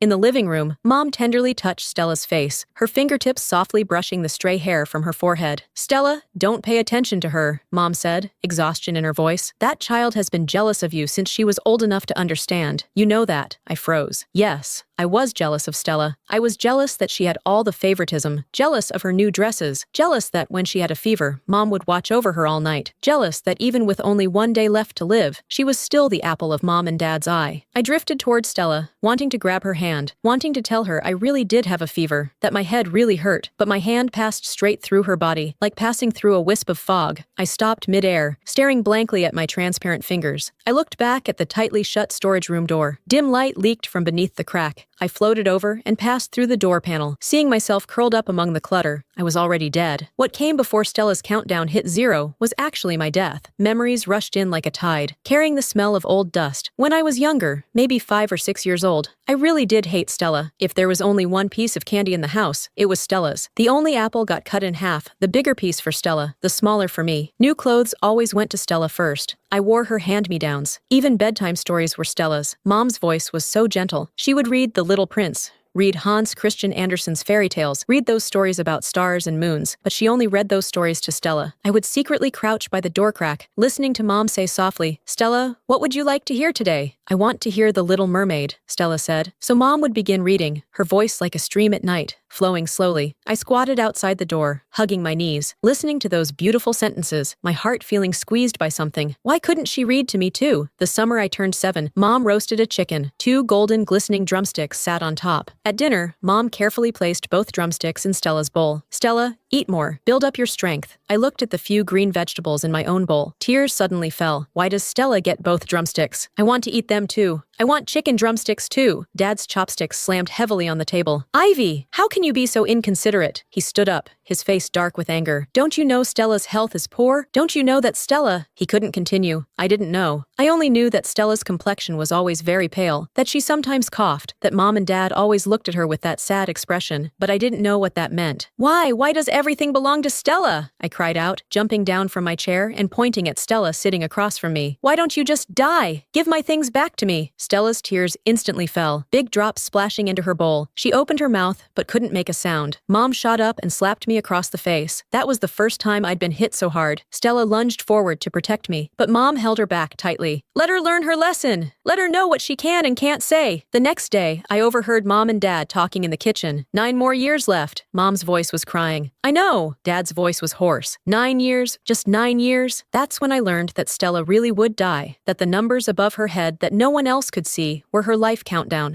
In the living room, Mom tenderly touched Stella's face, her fingertips softly brushing the stray hair from her forehead. "Stella, don't pay attention to her," Mom said, exhaustion in her voice. "That child has been jealous of you since she was old enough to understand. You know that." I froze. Yes, I was jealous of Stella. I was jealous that she had all the favoritism, jealous of her new dresses, jealous that when she had a fever, Mom would watch over her all night, jealous that even with only one day left to live, she was still the apple of Mom and Dad's eye. I drifted toward Stella, wanting to grab her hand, wanting to tell her I really did have a fever, that my head really hurt, but my hand passed straight through her body, like passing through a wisp of fog. I stopped mid-air, staring blankly at my transparent fingers. I looked back at the tightly shut storage room door. Dim light leaked from beneath the crack. I floated over and passed through the door panel, seeing myself curled up among the clutter. I was already dead. What came before Stella's countdown hit 0 was actually my death. Memories rushed in like a tide, carrying the smell of old dust. When I was younger, maybe 5 or 6 years old, I really did hate Stella. If there was only one piece of candy in the house, it was Stella's. The only apple got cut in half, the bigger piece for Stella, the smaller for me. New clothes always went to Stella first. I wore her hand-me-downs. Even bedtime stories were Stella's. Mom's voice was so gentle. She would read The Little Prince, read Hans Christian Andersen's fairy tales, read those stories about stars and moons, but she only read those stories to Stella. I would secretly crouch by the door crack, listening to Mom say softly, "Stella, what would you like to hear today?" "I want to hear The Little Mermaid," Stella said. So Mom would begin reading, her voice like a stream at night, flowing slowly. I squatted outside the door, hugging my knees, listening to those beautiful sentences, my heart feeling squeezed by something. Why couldn't she read to me too? The summer I turned 7, Mom roasted a chicken. 2 golden glistening drumsticks sat on top. At dinner, Mom carefully placed both drumsticks in Stella's bowl. "Stella, eat more. Build up your strength." I looked at the few green vegetables in my own bowl. Tears suddenly fell. Why does Stella get both drumsticks? I want to eat them too. I want chicken drumsticks too. Dad's chopsticks slammed heavily on the table. "Ivy, how can you be so inconsiderate?" He stood up, his face dark with anger. "Don't you know Stella's health is poor? Don't you know that Stella—" He couldn't continue. I didn't know. I only knew that Stella's complexion was always very pale, that she sometimes coughed, that Mom and Dad always looked at her with that sad expression, but I didn't know what that meant. Why does everything belong to Stella?" I cried out, jumping down from my chair and pointing at Stella sitting across from me. "Why don't you just die? Give my things back to me." Stella's tears instantly fell, big drops splashing into her bowl. She opened her mouth, but couldn't make a sound. Mom shot up and slapped me across the face. That was the first time I'd been hit so hard. Stella lunged forward to protect me, but Mom held her back tightly. "Let her learn her lesson. Let her know what she can and can't say." The next day, I overheard Mom and Dad talking in the kitchen. 9 more years left. Mom's voice was crying. "I know." Dad's voice was hoarse. 9 years, just 9 years. That's when I learned that Stella really would die, that the numbers above her head that no one else could see were her life countdown.